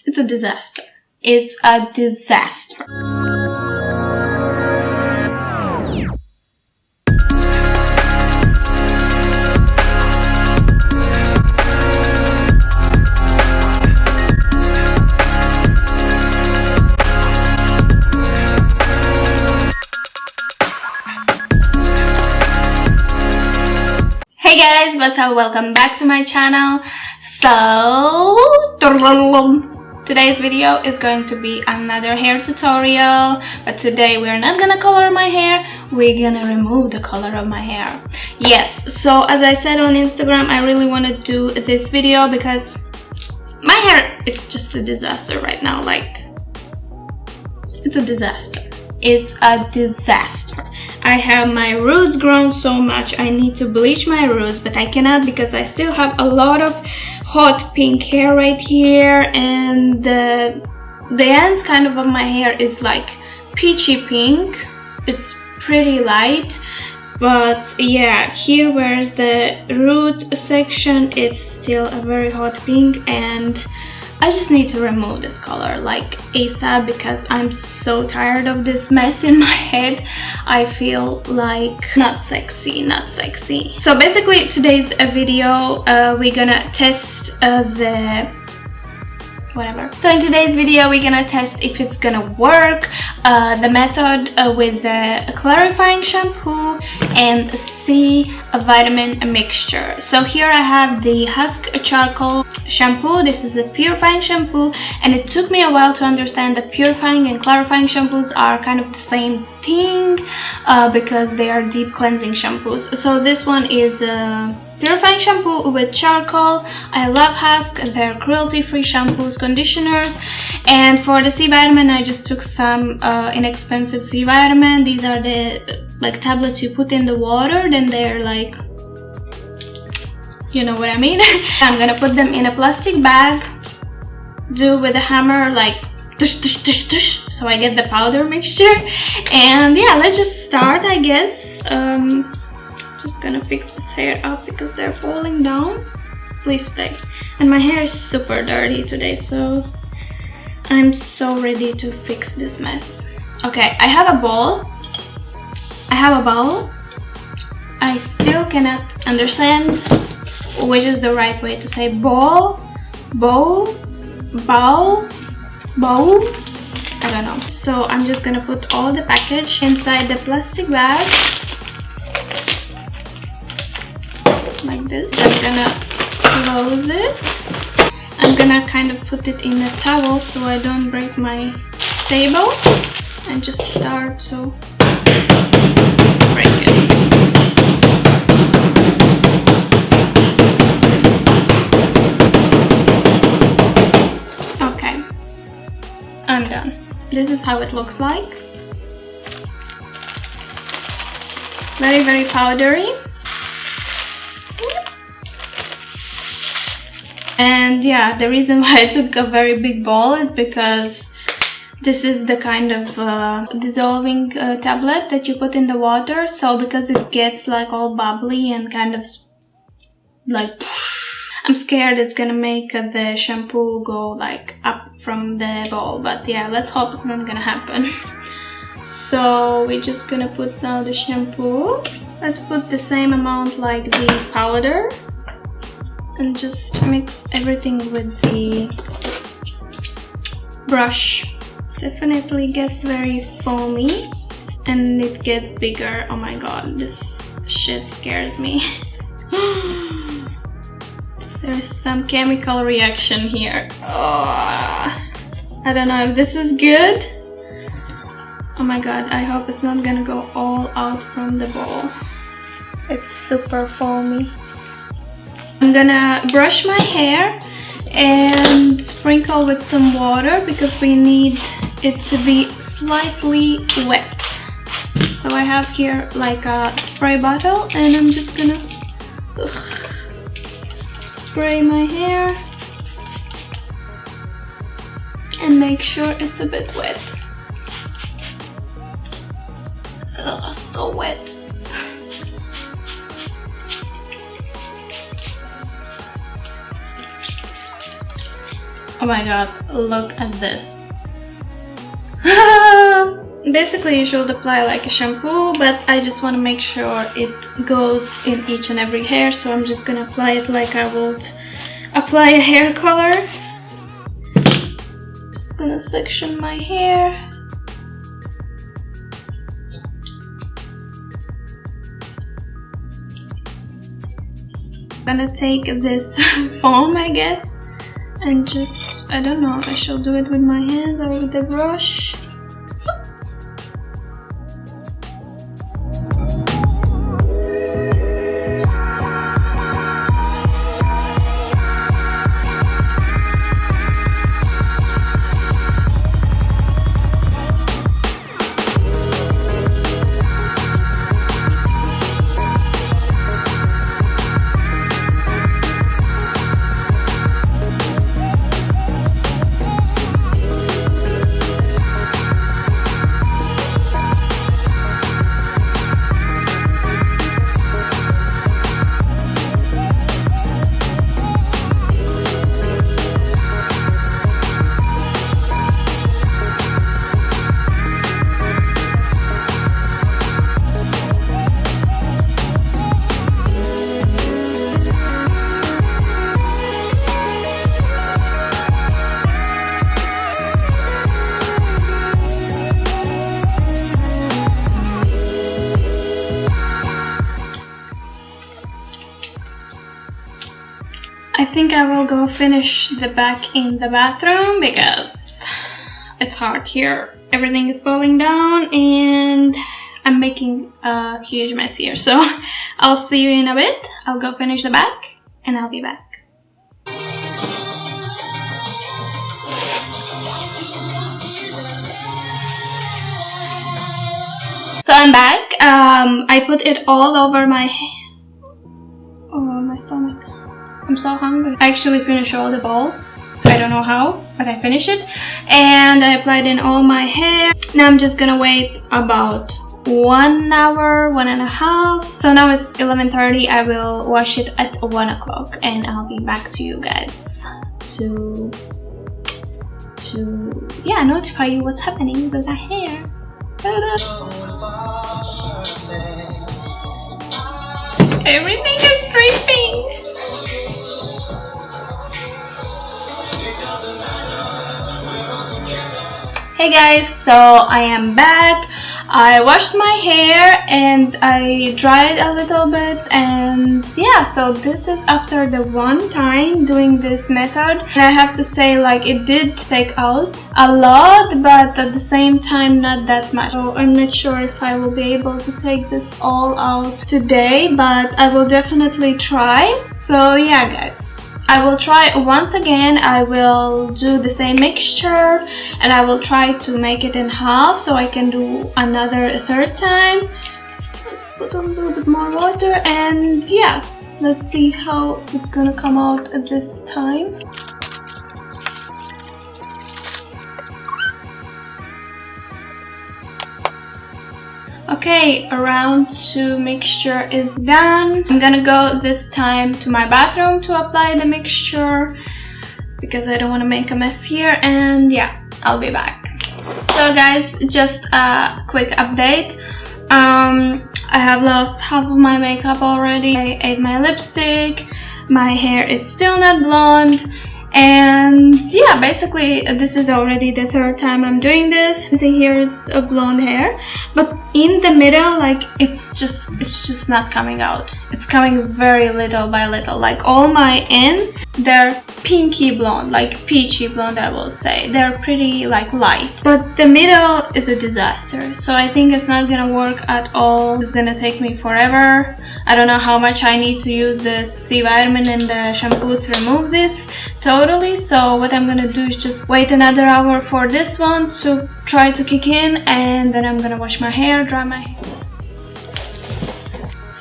It's a disaster. It's a disaster. Hey guys, what's up? Welcome back to my channel. So today's video is going to be another hair tutorial, but today we're not gonna color my hair, we're gonna remove the color of my hair. Yes, so as I said on Instagram, I really want to do this video because my hair is just a disaster right now. Like, it's a disaster. It's a disaster. I have my roots grown so much. I need to bleach my roots, but I cannot because I still have a lot of hot pink hair right here, and the ends kind of my hair is like peachy pink. It's pretty light, but yeah, here where's the root section, it's still a very hot pink, and I just need to remove this color like ASAP because I'm so tired of this mess in my head. I feel like not sexy. So basically today's video we're gonna test So in today's video we're gonna test if it's gonna work, the method with the clarifying shampoo and C vitamin mixture. So here I have the HASK charcoal shampoo. This is a purifying shampoo, and it took me a while to understand that purifying and clarifying shampoos are kind of the same thing because they are deep cleansing shampoos. So this one is purifying shampoo with charcoal. I love HASK, they're cruelty-free shampoos, conditioners. And for the C vitamin, I just took some inexpensive C vitamin. These are the like tablets you put in the water, then they're like, you know what I mean. I'm gonna put them in a plastic bag, do with a hammer like tush, tush, tush, tush, so I get the powder mixture. And yeah, let's just start, I guess. Just gonna fix this hair up because they're falling down. Please stay. And my hair is super dirty today, so I'm so ready to fix this mess. Okay, I have a bowl. I still cannot understand which is the right way to say bowl. I don't know. So I'm just gonna put all the package inside the plastic bag like this. I'm gonna close it. I'm gonna kind of put it in a towel so I don't break my table, and just start to break it. Okay, I'm done. This is how it looks like. Very, very powdery. And yeah, the reason why I took a very big bowl is because this is the kind of dissolving tablet that you put in the water. So because it gets like all bubbly and kind of like, I'm scared it's gonna make the shampoo go like up from the bowl. But yeah, let's hope it's not gonna happen. So we're just gonna put now the shampoo. Let's put the same amount like the powder, and just mix everything with the brush. Definitely gets very foamy and it gets bigger. Oh my god, this shit scares me. There's some chemical reaction here. Oh, I don't know if this is good. Oh my god, I hope it's not gonna go all out from the bowl. It's super foamy. I'm gonna brush my hair and sprinkle with some water because we need it to be slightly wet. So I have here like a spray bottle, and I'm just gonna spray my hair and make sure it's a bit wet. Ugh, so wet. Oh my god, look at this. Basically you should apply like a shampoo, but I just want to make sure it goes in each and every hair, so I'm just gonna apply it like I would apply a hair color. Just gonna section my hair. Gonna take this foam, I guess, and just, I don't know, I shall do it with my hands or with the brush. I think I will go finish the back in the bathroom because it's hard here. Everything is falling down and I'm making a huge mess here. So I'll see you in a bit. I'll go finish the back and I'll be back. So I'm back. I put it all over my stomach. I'm so hungry. I actually finished all the bowl. I don't know how, but I finished it. And I applied in all my hair. Now I'm just gonna wait about 1 hour, 1.5. So now it's 11:30. I will wash it at 1 o'clock and I'll be back to you guys to yeah, notify you what's happening with my hair. Everything is dripping. Hey guys, so I am back. I washed my hair and I dried a little bit, and yeah, so this is after the one time doing this method. And I have to say, like, it did take out a lot, but at the same time not that much. So I'm not sure if I will be able to take this all out today, but I will definitely try. So yeah guys, I will try once again. I will do the same mixture and I will try to make it in half so I can do another third time. Let's put on a little bit more water and yeah, let's see how it's gonna come out at this time. Okay, round 2 mixture is done. I'm gonna go this time to my bathroom to apply the mixture because I don't want to make a mess here, and yeah, I'll be back. So guys, just a quick update. I have lost half of my makeup already. I ate my lipstick. My hair is still not blonde. And yeah, basically this is already the third time I'm doing this. See, here is a blonde hair, but in the middle, like, it's just not coming out. It's coming very little by little. Like, all my ends, they're pinky blonde, like peachy blonde, I will say. They're pretty like light, but the middle is a disaster. So I think it's not gonna work at all. It's gonna take me forever. I don't know how much I need to use the C vitamin and the shampoo to remove this totally. So what I'm gonna do is just wait another hour for this one to try to kick in, and then I'm gonna wash my hair, dry my hair.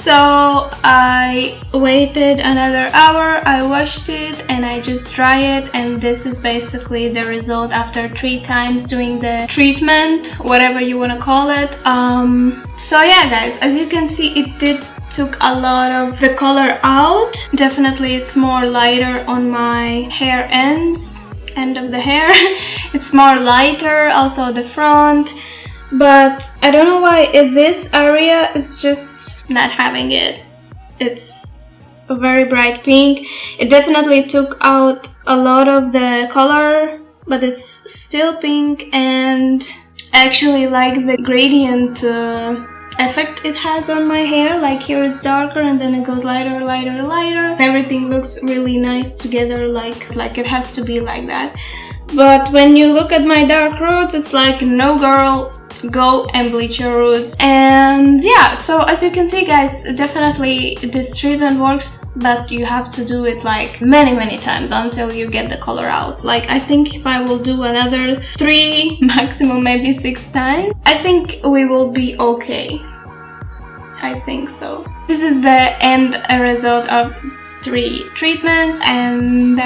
So I waited another hour, I washed it and I just dry it, and this is basically the result after 3 times doing the treatment, whatever you want to call it. So yeah guys, as you can see, it took a lot of the color out. Definitely it's more lighter on my hair ends. end of the hair. It's more lighter, also the front, but I don't know why this area is just not having it. It's a very bright pink. It definitely took out a lot of the color, but it's still pink, and I actually like the gradient effect it has on my hair. Like here it's darker and then it goes lighter, lighter, lighter. Everything looks really nice together, like it has to be like that. But when you look at my dark roots, it's like, no girl, go and bleach your roots. And yeah, so as you can see guys, definitely this treatment works, but you have to do it like many times until you get the color out. Like I think if I will do another 3, maximum maybe 6 times, I think we will be okay. I think so. This is the end result of 3 treatments, and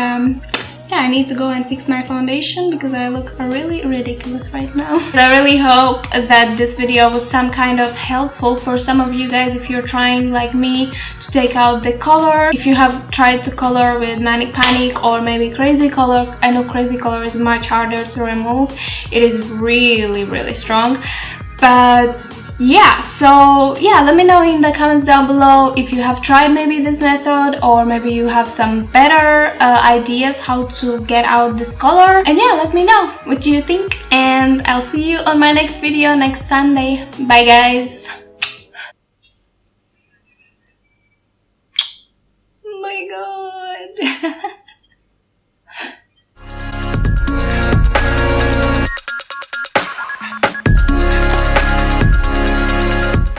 yeah, I need to go and fix my foundation because I look really ridiculous right now. I really hope that this video was some kind of helpful for some of you guys if you're trying like me to take out the color. If you have tried to color with Manic Panic or maybe Crazy Color, I know Crazy Color is much harder to remove. It is really strong. But yeah, so yeah, let me know in the comments down below if you have tried maybe this method, or maybe you have some better ideas how to get out this color. And yeah, let me know what you think, and I'll see you on my next video next Sunday. Bye guys. Oh my god.